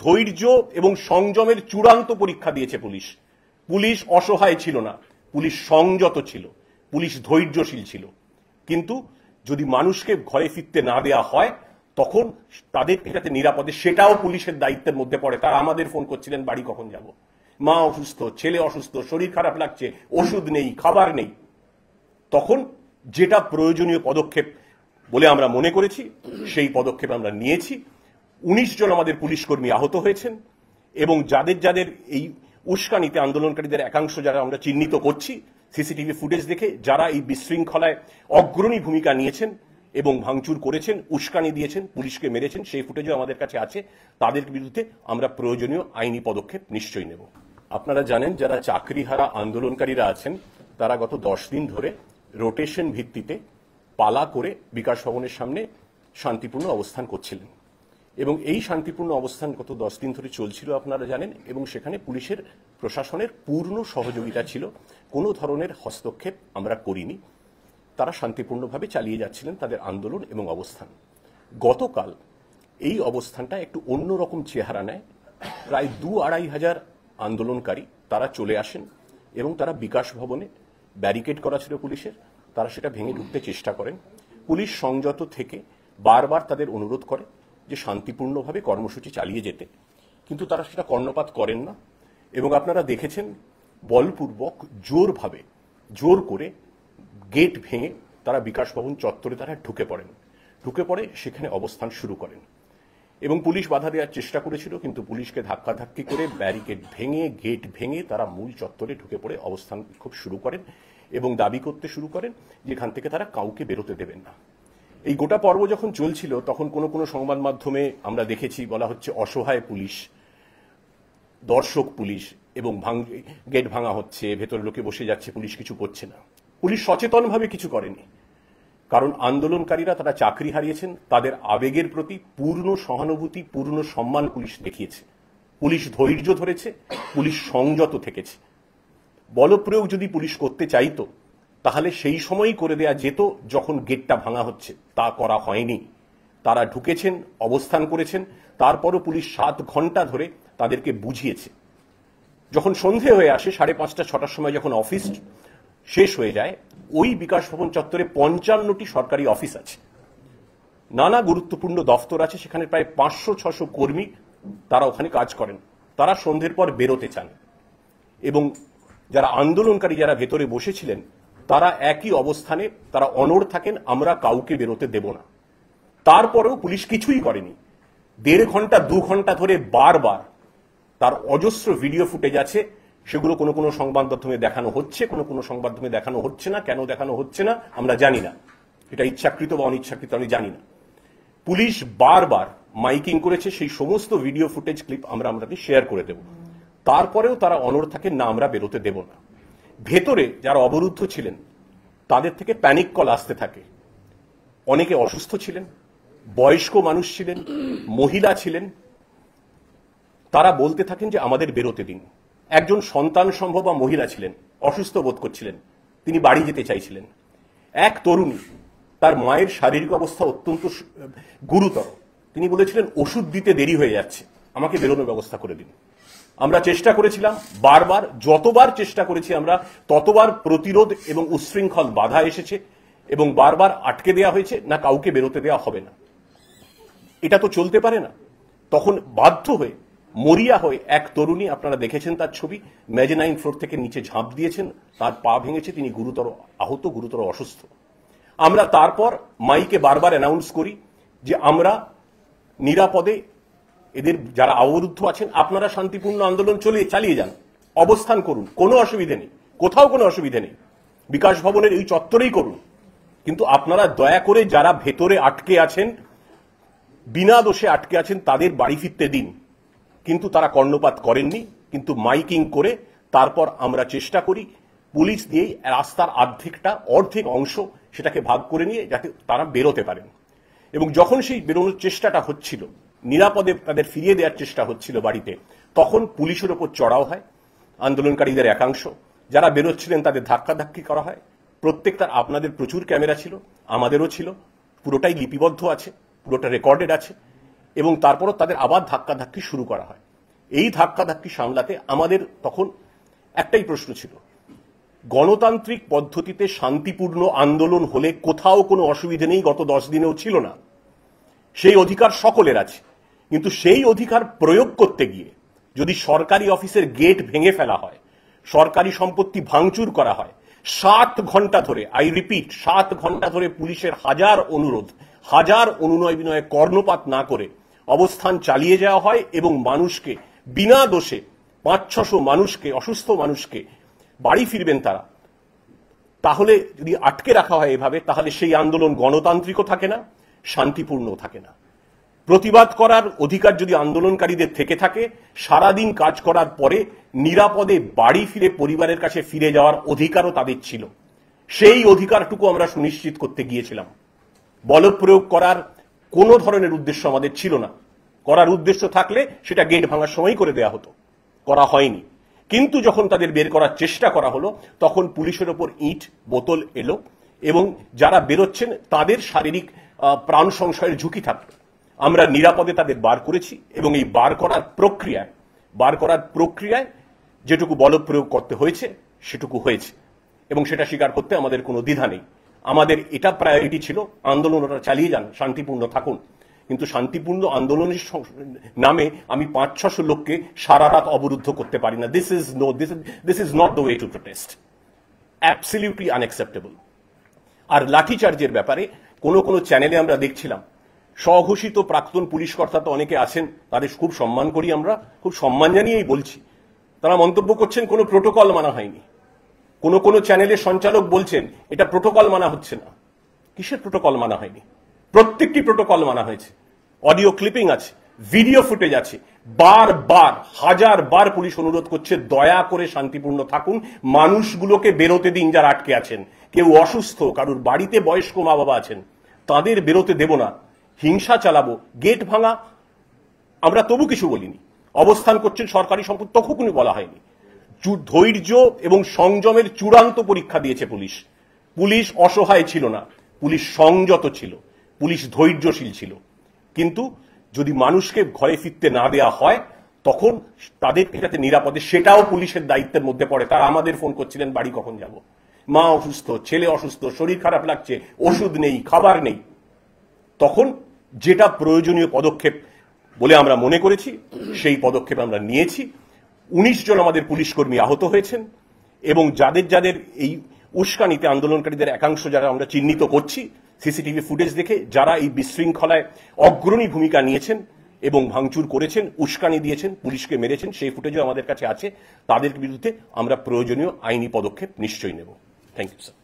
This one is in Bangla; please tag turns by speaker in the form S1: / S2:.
S1: ধৈর্য এবং সংযমের চূড়ান্ত পরীক্ষা দিয়েছে পুলিশ। পুলিশ অসহায় ছিল না, পুলিশ সংযত ছিল, পুলিশ ধৈর্যশীল ছিল। কিন্তু যদি মানুষকে ঘরে ফিরতে না দেয়া হয় তখন তাদেরকে যাতে নিরাপদে, সেটাও পুলিশের দায়িত্বের মধ্যে পড়ে। তারা আমাদের ফোন করছিলেন, বাড়ি কখন যাব, মা অসুস্থ, ছেলে অসুস্থ, শরীর খারাপ লাগছে, ওষুধ নেই, খাবার নেই। তখন যেটা প্রয়োজনীয় পদক্ষেপ বলে আমরা মনে করেছি সেই পদক্ষেপ আমরা নিয়েছি। 19 জন আমাদের পুলিশ কর্মী আহত হয়েছেন এবং যাদের যাদের এই উস্কানিতে আন্দোলনকারীদের একাংশ যারা আমরা চিহ্নিত করছি সিসিটিভি ফুটেজ দেখে, যারা এই বিশৃঙ্খলায় অগ্রণী ভূমিকা নিয়েছেন এবং ভাঙচুর করেছেন, উস্কানি দিয়েছেন, পুলিশকে মেরেছেন, সেই ফুটেজও আমাদের কাছে আছে। তাদের বিরুদ্ধে আমরা প্রয়োজনীয় আইনি পদক্ষেপ নিশ্চয়ই নেব। আপনারা জানেন যারা চাকরিহারা আন্দোলনকারীরা আছেন তারা গত 10 দিন ধরে রোটেশন ভিত্তিতে পালা করে বিকাশ ভবনের সামনে শান্তিপূর্ণ অবস্থান করছিলেন এবং এই শান্তিপূর্ণ অবস্থান গত 10 দিন ধরে চলছিল আপনারা জানেন। এবং সেখানে পুলিশের প্রশাসনের পূর্ণ সহযোগিতা ছিল, কোনো ধরনের হস্তক্ষেপ আমরা করিনি। তারা শান্তিপূর্ণভাবে চালিয়ে যাচ্ছিলেন তাদের আন্দোলন এবং অবস্থান। গতকাল এই অবস্থানটা একটু অন্যরকম চেহারা নেয়। প্রায় 2-2.5 হাজার আন্দোলনকারী তারা চলে আসেন এবং তারা বিকাশ ভবনে ব্যারিকেড করা ছিল পুলিশের, তারা সেটা ভেঙে ঢুকতে চেষ্টা করেন। পুলিশ সংযত থেকে বারবার তাদের অনুরোধ করে যে শান্তিপূর্ণভাবে কর্মসূচি চালিয়ে যেতে, কিন্তু তারা সেটা কর্ণপাত করেন না। এবং আপনারা দেখেছেন বলপূর্বক জোর করে গেট ভেঙে তারা বিকাশ ভবন চত্বরে তারা ঢুকে পড়ে সেখানে অবস্থান শুরু করেন। এবং পুলিশ বাধা দেওয়ার চেষ্টা করেছিল, কিন্তু পুলিশকে ধাক্কাধাক্কি করে ব্যারিকেড ভেঙে গেট ভেঙে তারা মূল চত্বরে ঢুকে পড়ে অবস্থান বিক্ষোভ শুরু করেন এবং দাবি করতে শুরু করেন যেখান থেকে তারা কাউকে বেরোতে দেবেন না। এই গোটা পর্ব যখন চলছিল তখন কোনো সংবাদ মাধ্যমে আমরা দেখেছি বলা হচ্ছে অসহায় পুলিশ, দর্শক পুলিশ, এবং গেট ভাঙা হচ্ছে, ভেতরে লোকে বসে যাচ্ছে, পুলিশ কিছু করছে না। পুলিশ সচেতনভাবে কিছু করেনি, কারণ আন্দোলনকারীরা তারা চাকরি হারিয়েছেন, তাদের আবেগের প্রতি পূর্ণ সহানুভূতি, পূর্ণ সম্মান পুলিশ দেখিয়েছে। পুলিশ ধৈর্য ধরেছে, পুলিশ সংযত থেকেছে। বলপ্রয়োগ যদি পুলিশ করতে চাইতো তাহলে সেই সময়ই করে দেয়া যেত যখন গেটটা ভাঙা হচ্ছে, তা করা হয়নি। তারা ঢুকেছেন, অবস্থান করেছেন, তারপরও পুলিশ 7 ঘন্টা ধরে তাদেরকে বুঝিয়েছে। যখন সন্ধে হয়ে আসে 5:30-6টার সময় যখন অফিস শেষ হয়ে যায়, ওই বিকাশ ভবন চত্বরে 55টি সরকারি অফিস আছে, নানা গুরুত্বপূর্ণ দফতর আছে, সেখানে প্রায় 500-600 কর্মী তারা ওখানে কাজ করেন। তারা সন্ধ্যের পর বেরোতে চান এবং যারা আন্দোলনকারী যারা ভেতরে বসেছিলেন তারা একই অবস্থানে তারা অনড় থাকেন, আমরা কাউকে বেরোতে দেব না। তারপরেও পুলিশ কিছুই করেনি। 1.5 ঘন্টা 2 ঘন্টা ধরে বারবার তার অজস্র ভিডিও ফুটেজ আছে, সেগুলো কোনো সংবাদ মাধ্যমে দেখানো হচ্ছে, কোনো সংবাদ মাধ্যমে দেখানো হচ্ছে না। কেন দেখানো হচ্ছে না আমরা জানি না, এটা ইচ্ছাকৃত বা অনিচ্ছাকৃত আমি জানি না। পুলিশ বারবার মাইকিং করেছে, সেই সমস্ত ভিডিও ফুটেজ ক্লিপ আমরা আপনাদের শেয়ার করে দেব। তারপরেও তারা অনড় থাকেন না, আমরা বেরোতে দেব না। ভেতরে যারা অবরুদ্ধ ছিলেন তাদের থেকে প্যানিক কল আসতে থাকে। অনেকে অসুস্থ ছিলেন, বয়স্ক মানুষ ছিলেন, মহিলা ছিলেন, তারা বলতে থাকেন যে আমাদের বেরোতে দিন। একজন সন্তান সম্ভব বা মহিলা ছিলেন, অসুস্থ বোধ করছিলেন, তিনি বাড়ি যেতে চাইছিলেন। এক তরুণী, তার মায়ের শারীরিক অবস্থা অত্যন্ত গুরুতর, তিনি বলেছিলেন ওষুধ দিতে দেরি হয়ে যাচ্ছে, আমাকে বেরোনোর ব্যবস্থা করে দিন। আমরা চেষ্টা করেছিলাম বারবার, যতবার চেষ্টা করেছি আমরা ততবার প্রতিরোধ এবং উচ্ছৃঙ্খল বাধা এসেছে এবং বারবার আটকে দেওয়া হয়েছে, না কাউকে বেরোতে দেওয়া হবে না। এটা তো চলতে পারে না। তখন বাধ্য হয়ে মরিয়া হয়ে এক তরুণী, আপনারা দেখেছেন তার ছবি, মেজেনাইন ফ্লোর থেকে নিচে ঝাঁপ দিয়েছেন, তার পা ভেঙেছে, তিনি গুরুতর আহত, গুরুতর অসুস্থ। আমরা তারপর মাইকে বারবার অ্যানাউন্স করি যে আমরা নিরাপদে এদের যারা অবরুদ্ধ আছেন আপনারা শান্তিপূর্ণ আন্দোলন চালিয়ে যান, অবস্থান করুন, কোনো অসুবিধে নেই, কোথাও কোনো অসুবিধে নেই, বিকাশ ভবনের এই চত্বরেই করুন। কিন্তু আপনারা দয়া করে যারা ভেতরে আটকে আছেন, বিনা দোষে আটকে আছেন, তাদের বাড়ি ফিরতে দিন। কিন্তু তারা কর্ণপাত করেননি। কিন্তু মাইকিং করে তারপর আমরা চেষ্টা করি পুলিশ দিয়েই রাস্তার অর্ধেক অংশ সেটাকে ভাগ করে নিয়ে যাতে তারা বেরোতে পারেন। এবং যখন সেই বেরোনোর চেষ্টাটা হচ্ছিল, নিরাপদে তাদের ফিরিয়ে দেওয়ার চেষ্টা হচ্ছিল বাড়িতে, তখন পুলিশের ওপর চড়াও হয় আন্দোলনকারীদের একাংশ। যারা বেরোচ্ছিলেন তাদের ধাক্কাধাক্কি করা হয়। প্রত্যেকটার আপনাদের প্রচুর ক্যামেরা ছিল, আমাদেরও ছিল, পুরোটাই লিপিবদ্ধ আছে, পুরোটা রেকর্ডেড আছে। এবং তারপরও তাদের আবার ধাক্কাধাক্কি শুরু করা হয়। এই ধাক্কাধাক্কি সামলাতে আমাদের তখন একটাই প্রশ্ন ছিল, গণতান্ত্রিক পদ্ধতিতে শান্তিপূর্ণ আন্দোলন হলে কোথাও কোনো অসুবিধে নেই, গত 10 দিনেও ছিল না, সেই অধিকার সকলের আছে। কিন্তু সেই অধিকার প্রয়োগ করতে গিয়ে যদি সরকারি অফিসের গেট ভেঙে ফেলা হয়, সরকারি সম্পত্তি ভাঙচুর করা হয়, 7 ঘন্টা ধরে, আই রিপিট 7 ঘন্টা ধরে পুলিশের হাজার অনুরোধ, হাজার অনুনয় বিনয়ে কর্ণপাত না করে অবস্থান চালিয়ে যাওয়া হয় এবং মানুষকে বিনা দোষে 500-600 মানুষকে, অসুস্থ মানুষকে বাড়ি ফিরবেন তারা, তাহলে যদি আটকে রাখা হয় এভাবে, তাহলে সেই আন্দোলন গণতান্ত্রিকও থাকে না, শান্তিপূর্ণও থাকে না। প্রতিবাদ করার অধিকার যদি আন্দোলনকারীদের থেকে থাকে, সারাদিন কাজ করার পরে নিরাপদে বাড়ি ফিরে পরিবারের কাছে ফিরে যাওয়ার অধিকারও তাদের ছিল। সেই অধিকারটুকু আমরা সুনিশ্চিত করতে গিয়েছিলাম। বলপ্রয়োগ করার কোনো ধরনের উদ্দেশ্য আমাদের ছিল না। করার উদ্দেশ্য থাকলে সেটা গেট ভাঙার সময় করে দেয়া হতো, করা হয়নি। কিন্তু যখন তাদের বের করার চেষ্টা করা হলো, তখন পুলিশের ওপর ইট বোতল এলো এবং যারা বেরোচ্ছেন তাদের শারীরিক প্রাণ সংশয়ের ঝুঁকি থাকতো। আমরা নিরাপদে তাদের বার করেছি এবং এই বার করার প্রক্রিয়ায় যেটুকু বলপ্রয়োগ করতে হয়েছে সেটুকু হয়েছে এবং সেটা স্বীকার করতে আমাদের কোনো দ্বিধা নেই। আমাদের এটা প্রায়োরিটি ছিল, আন্দোলন ওরা চালিয়ে যান, শান্তিপূর্ণ থাকুন। কিন্তু শান্তিপূর্ণ আন্দোলনের নামে আমি 500-600 লোককে সারা রাত অবরুদ্ধ করতে পারি না। This is not the way to protest, absolutely unacceptable. আর লাঠিচার্জের ব্যাপারে কোন চ্যানেলে আমরা দেখছিলাম, স্বঘোষিত প্রাক্তন পুলিশ কর্তা তো অনেকে আছেন, তাদের খুব সম্মান করি, আমরা খুব সম্মান জানিয়েই বলছি, তারা মন্তব্য করছেন কোনো প্রোটোকল মানা হয়নি। কোন চ্যানেলের সঞ্চালক বলছেন এটা প্রোটোকল মানা হচ্ছে না। কিসের প্রোটোকল মানা হয়নি? প্রত্যেকটি প্রোটোকল মানা হয়েছে। অডিও ক্লিপিং আছে, ভিডিও ফুটেজ আছে। বারবার, হাজারবার পুলিশ অনুরোধ করছে দয়া করে শান্তিপূর্ণ থাকুন, মানুষগুলোকে বেরোতে দিন যারা আটকে আছেন। কেউ অসুস্থ, কারুর বাড়িতে বয়স্ক মা বাবা আছেন, তাদের বেরোতে দেব না, হিংসা চালাবো, গেট ভাঙা আমরা তবু কিছু বলিনি। অবস্থান করছেন সরকারি সম্পত্তি, তখনই বলা হয়নি। ধৈর্য এবং সংযমের চূড়ান্ত পরীক্ষা দিয়েছে পুলিশ। পুলিশ অসহায় ছিল না, পুলিশ সংযত ছিল, পুলিশ ধৈর্যশীল ছিল। কিন্তু যদি মানুষকে ঘরে ফিরতে না দেয়া হয়, তখন তাদের যাতে নিরাপদে, সেটাও পুলিশের দায়িত্বের মধ্যে পড়ে। তারা আমাদের ফোন করছিলেন, বাড়ি কখন যাব, মা অসুস্থ, ছেলে অসুস্থ, শরীর খারাপ লাগছে, ওষুধ নেই, খাবার নেই। তখন যেটা প্রয়োজনীয় পদক্ষেপ বলে আমরা মনে করেছি, সেই পদক্ষেপ আমরা নিয়েছি। 19 জন আমাদের পুলিশ কর্মী আহত হয়েছেন এবং যাদের এই উস্কানিতে আন্দোলনকারীদের একাংশ যারা আমরা চিহ্নিত করছি সিসিটিভি ফুটেজ দেখে, যারা এই বিশৃঙ্খলায় অগ্রণী ভূমিকা নিয়েছেন এবং ভাঙচুর করেছেন, উস্কানি দিয়েছেন, পুলিশকে মেরেছেন, সেই ফুটেজও আমাদের কাছে আছে। তাদের বিরুদ্ধে আমরা প্রয়োজনীয় আইনি পদক্ষেপ নিশ্চয়ই নেব। Thank you sir.